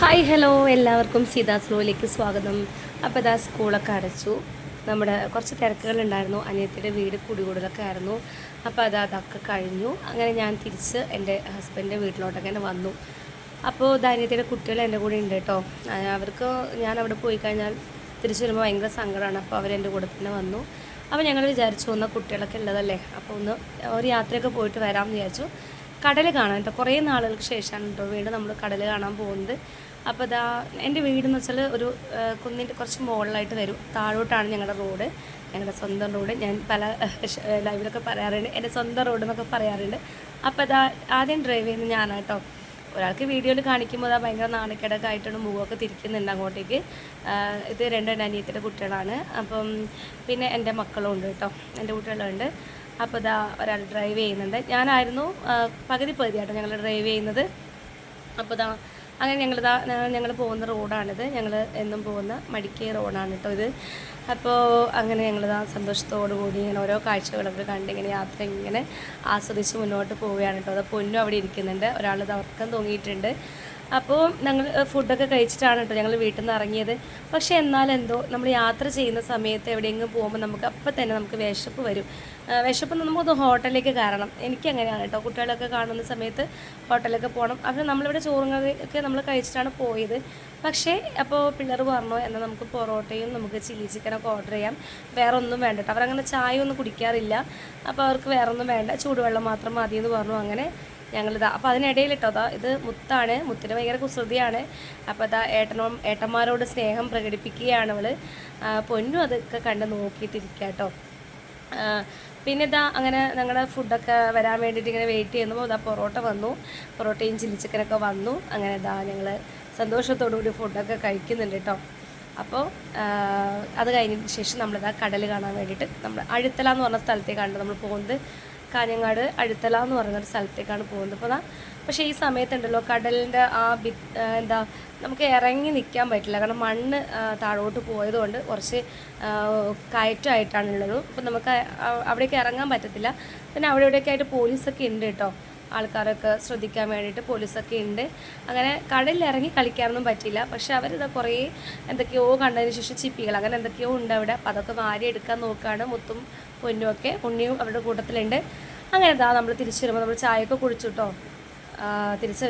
Hi hello എല്ലാവർക്കും സീതാ സ്ലോയിലേക്ക് സ്വാഗതം. അപ്പോൾ ഇതാ സ്കൂളൊക്കെ അടച്ചു. നമ്മുടെ കുറച്ച് തിരക്കുകളുണ്ടായിരുന്നു. അനിയത്തിയുടെ വീട് കുടികൂടലൊക്കെ ആയിരുന്നു. അപ്പോൾ അതൊക്കെ കഴിഞ്ഞു. അങ്ങനെ ഞാൻ തിരിച്ച് എൻ്റെ ഹസ്ബൻഡിൻ്റെ വീട്ടിലോട്ടൊക്കെ വന്നു. അപ്പോൾ അനിയത്തിയുടെ കുട്ടികൾ എൻ്റെ കൂടെ ഉണ്ട് കേട്ടോ. അവർക്ക് ഞാൻ അവിടെ പോയി കഴിഞ്ഞാൽ തിരിച്ചു വരുമ്പോൾ ഭയങ്കര സങ്കടമാണ്. അപ്പോൾ അവരെൻ്റെ കൂടെ തന്നെ വന്നു. അപ്പോൾ ഞങ്ങൾ വിചാരിച്ചു ഒന്ന് കുട്ടികളൊക്കെ ഉള്ളതല്ലേ, അപ്പോൾ ഒന്ന് ഒരു യാത്രയൊക്കെ പോയിട്ട് വരാമെന്ന് വിചാരിച്ചു. കടൽ കാണാൻ കേട്ടോ, കുറേ നാളുകൾക്ക് ശേഷമാണ് കേട്ടോ വീണ്ടും നമ്മൾ കടൽ കാണാൻ പോകുന്നത്. അപ്പോൾ എൻ്റെ വീടെന്ന് വെച്ചാൽ ഒരു കുന്നിൻ്റെ കുറച്ച് മുകളിലായിട്ട് വരും. താഴോട്ടാണ് ഞങ്ങളുടെ റോഡ്, ഞങ്ങളുടെ സ്വന്തം റോഡ്. ഞാൻ പല ലൈവിലൊക്കെ പറയാറുണ്ട് എൻ്റെ സ്വന്തം റോഡ് എന്നൊക്കെ പറയാറുണ്ട്. അപ്പോൾ ആദ്യം ഡ്രൈവ് ചെയ്യുന്നത് ഞാനാട്ടോ. ഒരാൾക്ക് വീഡിയോയിൽ കാണിക്കുമ്പോൾ ഭയങ്കര നാണക്കേടൊക്കെ ആയിട്ടാണ് മുഖമൊക്കെ തിരിക്കുന്നുണ്ട് അങ്ങോട്ടേക്ക്. ഇത് രണ്ട് അനിയത്തിൻ്റെ കുട്ടികളാണ്. അപ്പം പിന്നെ എൻ്റെ മക്കളും ഉണ്ട് കേട്ടോ, എൻ്റെ കുട്ടികളുണ്ട്. അപ്പോൾ ഒരാൾ ഡ്രൈവ് ചെയ്യുന്നുണ്ട്. ഞാനായിരുന്നു പകുതി പകുതിയാട്ടോ ഞങ്ങൾ ഡ്രൈവ് ചെയ്യുന്നത്. അപ്പോൾ അങ്ങനെ ഞങ്ങൾ പോകുന്ന റോഡാണിത്. ഞങ്ങൾ എന്നും പോകുന്ന മടിക്കൈ റോഡാണ് കേട്ടോ ഇത്. അപ്പോൾ അങ്ങനെ ഞങ്ങൾ സന്തോഷത്തോടു കൂടി ഇങ്ങനെ ഓരോ കാഴ്ചകളൊക്കെ കണ്ട് ഇങ്ങനെ യാത്ര ഇങ്ങനെ ആസ്വദിച്ച് മുന്നോട്ട് പോവുകയാണ് കേട്ടോ. അത് പൊന്നും അവിടെ ഇരിക്കുന്നുണ്ട്, ഒരാൾ ഉറക്കം തൂങ്ങിയിട്ടുണ്ട്. അപ്പോൾ ഞങ്ങൾ ഫുഡൊക്കെ കഴിച്ചിട്ടാണ് കേട്ടോ ഞങ്ങൾ വീട്ടിൽ നിന്ന് ഇറങ്ങിയത്. പക്ഷേ എന്നാലെന്തോ നമ്മൾ യാത്ര ചെയ്യുന്ന സമയത്ത് എവിടെയെങ്കിലും പോകുമ്പോൾ നമുക്ക് അപ്പം തന്നെ നമുക്ക് വിശപ്പ് വരും. വിശപ്പ് നമുക്ക് ഹോട്ടലിലേക്ക് കയറണം. എനിക്കങ്ങനെയാണ് കേട്ടോ. കുട്ടികളൊക്കെ കാണുന്ന സമയത്ത് ഹോട്ടലിലൊക്കെ പോകണം. അപ്പോൾ നമ്മളിവിടെ ചോറുകളൊക്കെ നമ്മൾ കഴിച്ചിട്ടാണ് പോയത്. പക്ഷേ അപ്പോൾ പിള്ളേർ പറഞ്ഞു എന്നാൽ നമുക്ക് പൊറോട്ടയും നമുക്ക് ചില്ലി ചിക്കനൊക്കെ ഓർഡർ ചെയ്യാം, വേറെ ഒന്നും വേണ്ട കേട്ടോ. അവരങ്ങനെ ചായ ഒന്നും കുടിക്കാറില്ല. അപ്പോൾ അവർക്ക് വേറെ ഒന്നും വേണ്ട, ചൂടുവെള്ളം മാത്രം മതി എന്ന് പറഞ്ഞു. അങ്ങനെ അപ്പോൾ അതിനിടയിൽ കേട്ടോ ഇത് മുത്താണ്. മുത്തിന് ഭയങ്കര കുസൃതിയാണ്. അപ്പോൾ ഏട്ടന്മാരോട് സ്നേഹം പ്രകടിപ്പിക്കുകയാണ് അവൾ. പൊന്നും അതൊക്കെ കണ്ട് നോക്കിയിട്ടിരിക്കുക കേട്ടോ. പിന്നെ അങ്ങനെ ഞങ്ങളുടെ ഫുഡൊക്കെ വരാൻ വേണ്ടിയിട്ട് ഇങ്ങനെ വെയിറ്റ് ചെയ്യുമ്പോൾ പൊറോട്ട വന്നു, പൊറോട്ടയും ചില്ലി ചിക്കനൊക്കെ വന്നു. അങ്ങനെ ഞങ്ങൾ സന്തോഷത്തോടു കൂടി ഫുഡൊക്കെ കഴിക്കുന്നുണ്ട് കേട്ടോ. അപ്പോൾ അത് കഴിഞ്ഞതിന് ശേഷം കടൽ കാണാൻ വേണ്ടിയിട്ട് നമ്മൾ അഴുത്തല എന്ന് പറഞ്ഞ സ്ഥലത്തേക്കാണ് നമ്മൾ പോകുന്നത്. കാഞ്ഞങ്ങാട് അഴുത്തല എന്ന് പറയുന്നൊരു സ്ഥലത്തേക്കാണ് പോകുന്നത്. അപ്പോൾ പക്ഷേ ഈ സമയത്തുണ്ടല്ലോ കടലിൻ്റെ നമുക്ക് ഇറങ്ങി നിൽക്കാൻ പറ്റില്ല. കാരണം മണ്ണ് താഴോട്ട് പോയതുകൊണ്ട് കുറച്ച് കയറ്റമായിട്ടാണുള്ളത്. അപ്പോൾ നമുക്ക് അവിടേക്ക് ഇറങ്ങാൻ പറ്റത്തില്ല. പിന്നെ അവിടെ ഇവിടെയൊക്കെ ആയിട്ട് പോലീസൊക്കെ ഉണ്ട് കേട്ടോ, ആൾക്കാരൊക്കെ ശ്രദ്ധിക്കാൻ വേണ്ടിയിട്ട് പോലീസൊക്കെ ഉണ്ട്. അങ്ങനെ കടലിൽ ഇറങ്ങി കളിക്കാനൊന്നും പറ്റില്ല. പക്ഷേ കുറേ എന്തൊക്കെയോ കണ്ടതിന് ശേഷം ചിപ്പികൾ അങ്ങനെ എന്തൊക്കെയോ ഉണ്ട് അവിടെ. അപ്പോൾ അതൊക്കെ വാരി എടുക്കാൻ നോക്കുകയാണ്. മുത്തും പൊന്നുമൊക്കെ ഉണ്ണിയും അവരുടെ കൂട്ടത്തിലുണ്ട്. അങ്ങനെ നമ്മൾ തിരിച്ചു വരുമ്പോൾ നമ്മൾ ചായയൊക്കെ കുടിച്ചു കേട്ടോ. തിരിച്ച്